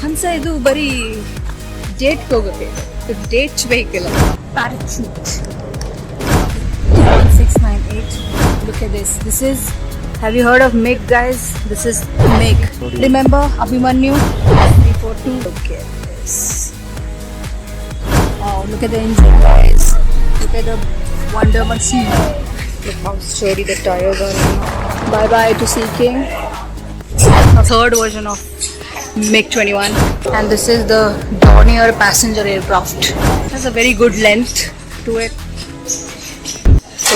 ಹಂಸ ಇದು ಬರೀ ಜೇಟ್ ಹೋಗುತ್ತೆ, date vehicle. Parachute 1698. Look at this. This is, have you heard of MiG, guys? This is MiG. Remember Abhimanyu 342? Look at this. Oh, look at the engine, guys. Look at the wonder machine. Look how sturdy the tires are. Bye bye to Sea King. A third version of MiG-21, and this is the Dornier passenger aircraft. It has a very good length to it. So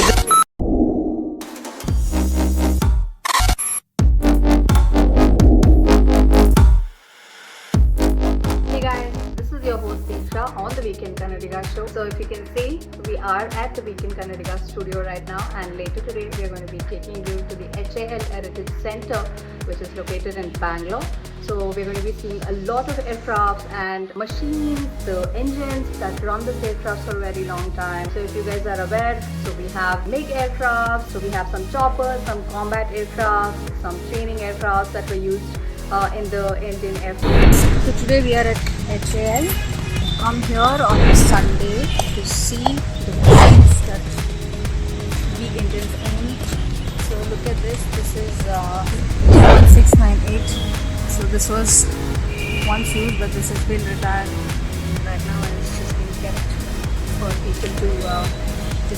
hey guys, this is your host Disha on the Weekend Kannadiga show. So if you can see, we are at the Weekend Kannadiga studio right now, and later today we are going to be taking you to the HAL Heritage Center, which is located in Bangalore. So we're going to be seeing a lot of aircrafts and machines, the engines that run this aircraft for a very long time. So if you guys are aware, so we have MiG aircraft, so we have some choppers, some combat aircraft, some training aircraft that were used in the Indian Air Force. So today we are at HAL. Come here on a Sunday to see the machines that we Indians own. So look at this. This is 1698. So this was once used, but this has been retired right now, and it's just being kept for people to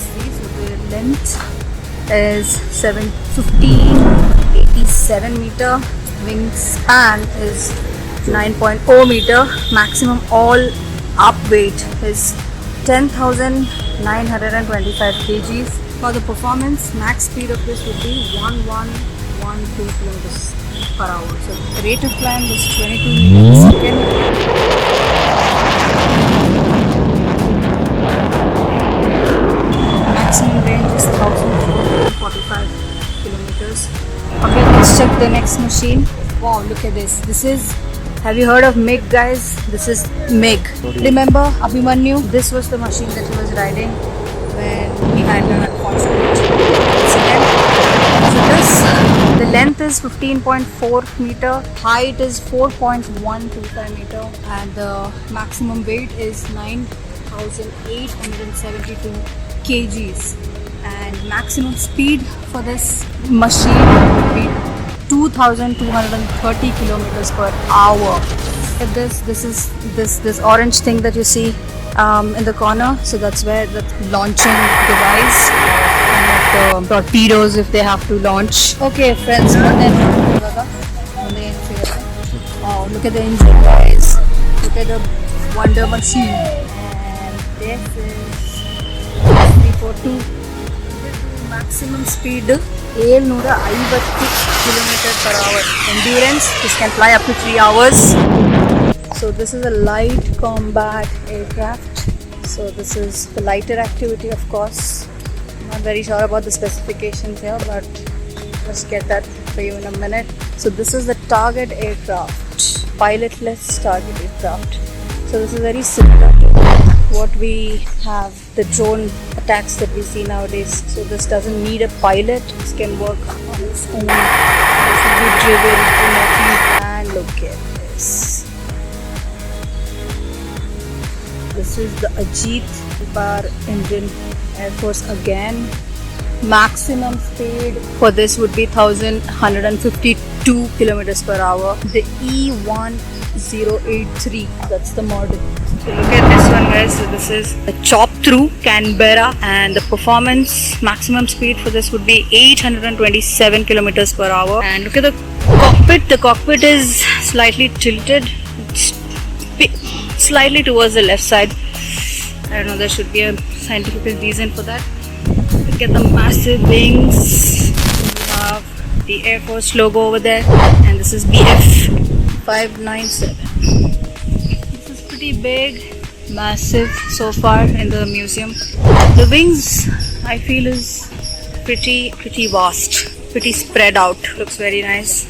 see. So the length is 1587 meter. Wingspan is 9.0 meter. Maximum all up weight is 10,925 kgs. For the performance, max speed of this would be 1112 kilometers per hour. So the rate of climb is 22 meters per second. Maximum range is 1,445 kilometers. Okay, let's check the next machine. Wow, look at this. This is, have you heard of MiG, guys? This is MiG. Remember Abhimanyu? This was the machine that he was riding when he had an unfortunate incident. So this, the length is 15.4 meter, height is 4.125 meter, and the maximum weight is 9,872 kgs. And maximum speed for this machine would be 2,230 kilometers per hour. This is this orange thing that you see in the corner. So that's where the launching device, the torpedoes if they have to launch. Okay, friends. Oh, look at the engine, guys. Look at the wonder machine. And this is 342. Maximum speed 750 km per hour. Endurance, this can fly up to 3 hours. So this is a light combat aircraft. So this is the lighter activity, of course. I'm not very sure about the specifications here, but let's get that for you in a minute. So this is the target aircraft, pilotless target aircraft. So this is very similar to what we have, the drone attacks that we see nowadays. So this doesn't need a pilot. This can work on its own. This will be driven remotely. And look at this. This is the Ajit Par Indian Air Force again. Maximum speed for this would be 1,152 kilometers per hour. The E1083, that's the model. So look at this one, guys. So this is a chop through Canberra, and the performance maximum speed for this would be 827 kilometers per hour. And look at the cockpit. The cockpit is slightly tilted, slightly towards the left side. I don't know, there should be a scientific reason for that. Look at the massive wings. We have the Air Force logo over there, and this is BF597. This is pretty big, massive so far in the museum. The wings, I feel, is pretty vast, pretty spread out. Looks very nice.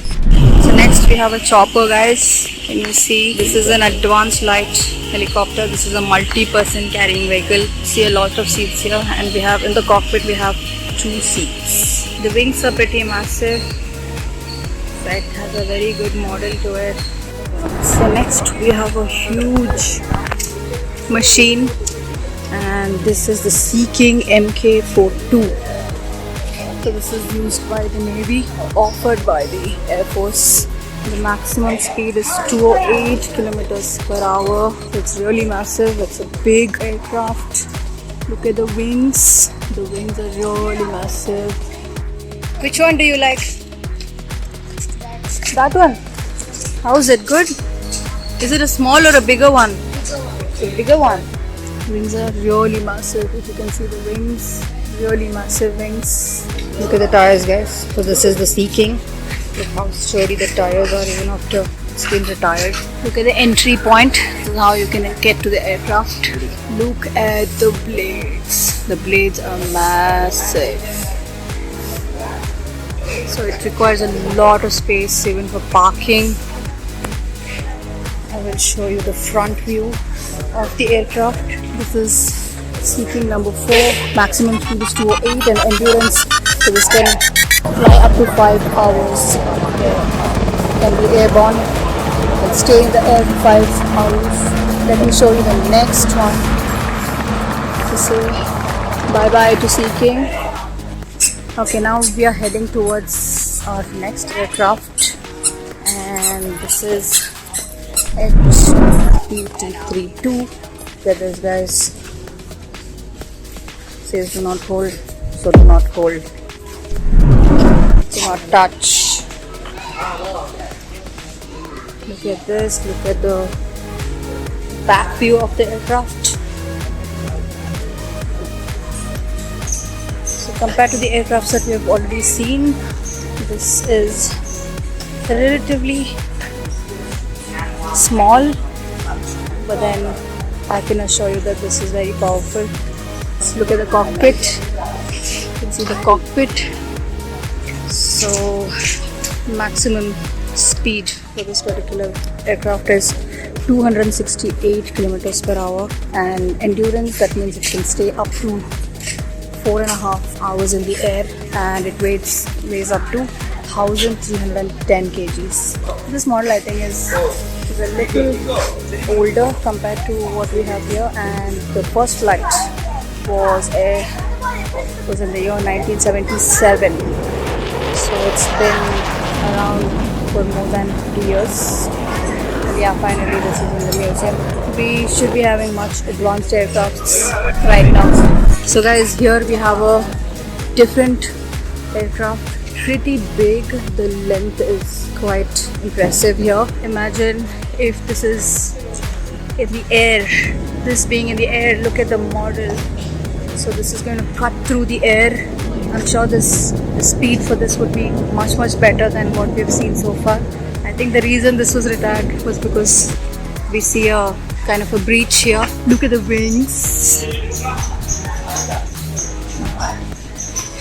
So next we have a chopper, guys. Can you see? This is an advanced light helicopter. This is a multi-person carrying vehicle. See a lot of seats here, and we have in the cockpit we have 2 seats. The wings are pretty massive. It has a very good model to it. So next we have a huge machine, and this is the Sea King MK-42. So this is used by the Navy, offered by the Air Force. The maximum speed is 208 kilometers per hour. It's really massive. It's a big aircraft. Look at the wings. The wings are really massive. Which one do you like? That one. How is it? Good? Is it a small or a bigger one? A bigger one. Wings are really massive. If you can see the wings, really massive wings. Look at the tires, guys. So this is the Sea King. Look how sturdy the tires are even after it's been retired. Look at the entry point. This is how you can get to the aircraft. Look at the blades. The blades are massive. So it requires a lot of space even for parking. I will show you the front view of the aircraft. This is Sea King number 4. Maximum speed is 208 and endurance. So this can fly up to 5 hours. Can be airborne. Can stay in the air for 5 hours. Let me show you the next one. To say bye bye to Sea King. Okay, now we are heading towards our next aircraft, and this is HF-24. Get this, guys. Says do not hold, so do not hold. Do not touch. Look at this. Look at the back view of the aircraft. So compared to the aircrafts that we have already seen, this is relatively small, but then I can assure you that this is very powerful. Let's look at the cockpit. You can see the cockpit. So maximum speed for this particular aircraft is 268 kilometers per hour, and endurance, that means it can stay up to 4.5 hours in the air, and it weighs up to 1310 kgs. This model I think is a little older compared to what we have here, and the first flight was in the year 1977. So it's been around for more than 2 years. And yeah, finally this is in the museum. We should be having much advanced aircrafts right now. So guys, here we have a different aircraft, pretty big. The length is quite impressive here. Imagine if this is in the air, this being in the air. Look at the model. So this is going to cut through the air. I'm sure the speed for this would be much better than what we've seen so far. I think the reason this was retired was because we see a kind of a breach here. Look at the wings.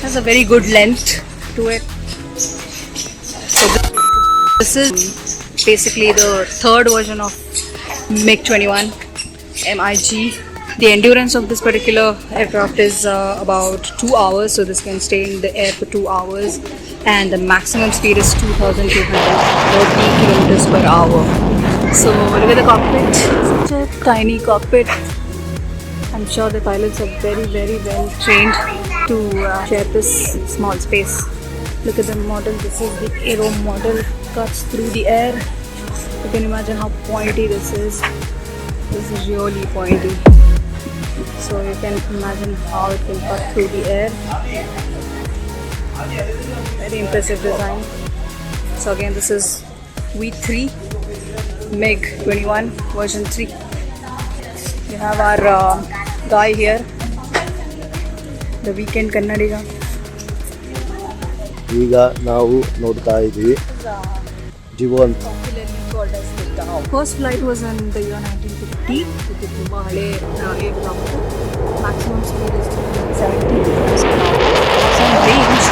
Has a very good length to it. So this is basically the third version of MiG-21 MiG. The endurance of this particular aircraft is about 2 hours, so this can stay in the air for 2 hours, and the maximum speed is 2,230 kilometers per hour. So look at the cockpit. Such a tiny cockpit. I'm sure the pilots are very well trained to share this small space. Look at the model. This is the aero model. Cuts through the air. You can imagine how pointy this is. This is really pointy. So you can imagine how it can cut through the air. Very impressive design. So again, this is V3 MiG-21 version 3. We have our guy here, the weekend Kannadiga. ಈಗ ನಾವು ನೋಡ್ತಾ ಇದ್ದೀವಿ ಜಿವನ್. Popularly called as the Dow. First flight was in the year 1950. ಇದು ತುಂಬಾ ಹಳೆ aircraft. Maximum speed is 270 kilometers per hour. Some range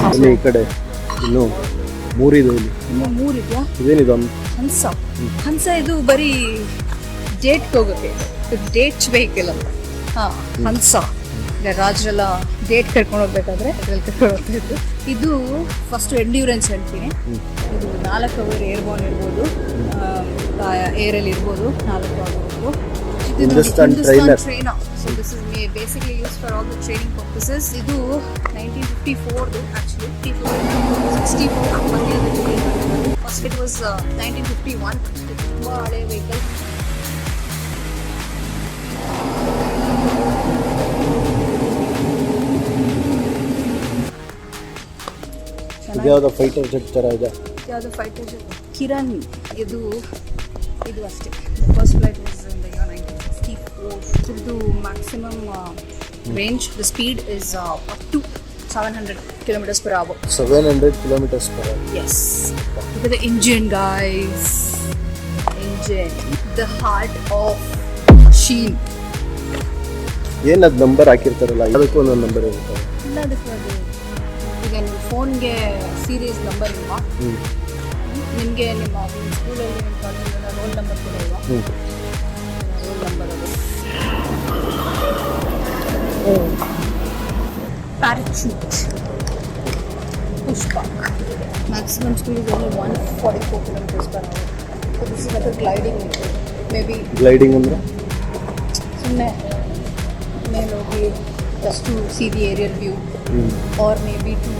ಅಲ್ಲಿ ಈ ಕಡೆ ಇನ್ನು ಮೂರಿದೆ ಇಲ್ಲಿ. ಇನ್ನು ಮೂರಿದೆಯಾ? ಇದೇನಿದು? ಹಂಸ ಇದು ಬರೀ ಡೇಟ್ ಹೋಗೋಕ್ಕೆ, ಡೇಟ್ ವೆಹಿಕಲ್ ಅಂತ. ಹಂಸ ರಾಜರೆಲ್ಲ ಡೇಟ್ ಕರ್ಕೊಂಡು ಹೋಗ್ಬೇಕಾದ್ರೆ ಅದ್ರಲ್ಲಿ ಕರ್ಕೊಂಡು ಹೋಗ್ತಾ ಇತ್ತು. ಇದು ಫಸ್ಟ್ ಎಂಡ್ಯೂರೆನ್ಸ್ ಹೇಳ್ತೀನಿ. ಇದು 4 ಅವರ್ ಏರ್ಬೋರ್ನ್ ಇರ್ಬೋದು, ಏರಲ್ಲಿ ಇರ್ಬೋದು, 4 ಅವರ್ವರೆಗೂ. ಇದು Hindustan trainer. So this is basically use for all the training purposes. ಇದು 1954 ಆಕ್ಚುಲಿ 64 ಫಸ್ಟ್ ಇಟ್ ವಾಸ್ 1951. ತುಂಬ ಹಳೆ ವೆಹಿಕಲ್. ಇದ್ಯಾವುದು ಫೈಟರ್ ಜೆಟ್ ಥರ ಇದೆ. ಯಾವುದು ಫೈಟರ್ ಜೆಟ್? ಕಿರಣ್. ಇದು ಅಷ್ಟೇ. First flight was in the year 1954. ಇದು maximum range, the speed is up to 700 kilometers per hour. 700 kilometers per hour. Yes. Look at the engine, guys. Engine. The heart of machine. ಏನದು number ಹಾಕಿರ್ತಾರಲ್ಲ, ಅದಕ್ಕೂ ಒಂದೊಂದು number ಇರುತ್ತೆ. ಇಲ್ಲ, ಅದಕ್ಕೆ ಅದು ಈಗ ನಿಮ್ಮ ಫೋನ್ಗೆ ಸೀರೀಸ್ ನಂಬರ್ ಇಲ್ವಾ? ನಿಮಗೆ ನಿಮ್ಮ ಸ್ಕೂಲಲ್ಲಿ ನಿಮ್ಮ ಕಾಲೇಜಲ್ಲಿ ರೋಲ್ ನಂಬರ್ ಕೂಡ ಇಲ್ವಾ? ರೋಲ್ ನಂಬರ್ ಅದು. Parachute. Pushpak. Maximum speed is only 144 kilometers per hour. So this is like a gliding vehicle. Maybe gliding ಅಂದರೆ ಸುಮ್ಮನೆ ಮೇಲೆ ಹೋಗಿ just to see the aerial view, or maybe to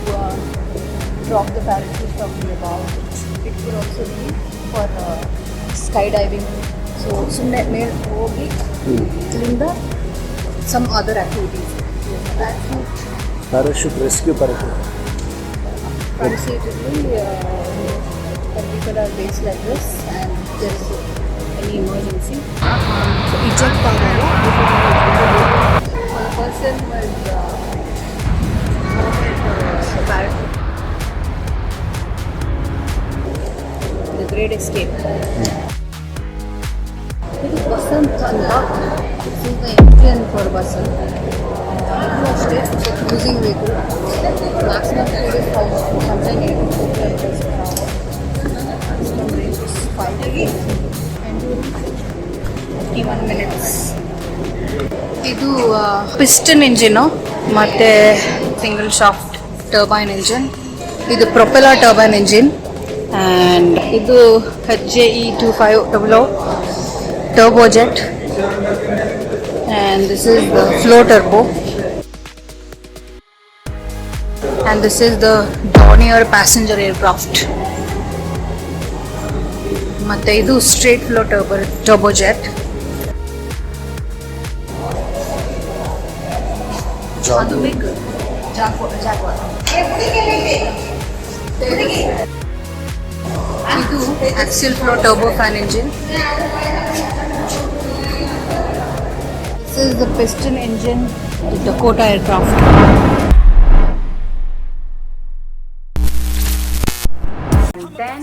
drop the parachute from the above. It could also be for skydiving. So ಸುಮ್ಮನೆ ಮೇಲೆ ಹೋಗಿ ಇದರಿಂದ some other activities. Parachute, rescue parachute. Parachute is when people are based like this and there is any emergency. So eject ಆಗಲ್ಲ. The person was the parachute. The great escape. ಇದು ವಸಂತ್ ಅಂತ. This is the engine for Vasant. ಇದು ಅಷ್ಟೇ using vehicle. Maximum speed is 184 kilometers per hour. Maximum range is 5 and 51 minutes. ಇದು piston engine ಮತ್ತು single shaft turbine engine. ಇದು ಪ್ರೊಪೆಲರ್ turbine engine. And ಇದು HAE2500 turbojet. And this is the flow turbo. And this is the Dornier passenger aircraft. ಮತ್ತೆ ಇದು straight flow turbojet. ಅದು MiG Jaguar. ಇದು axial flow turbofan engine. This is the piston engine of the Dakota aircraft. And then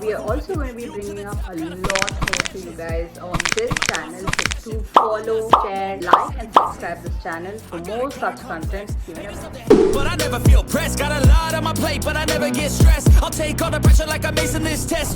we are also going to be bringing up a lot more to you guys on this channel. So to follow, share, like and subscribe this channel for more such content. But I never feel pressed. Got a lot on my plate, but I never get stressed. I'll take all the pressure like I'm acing this test.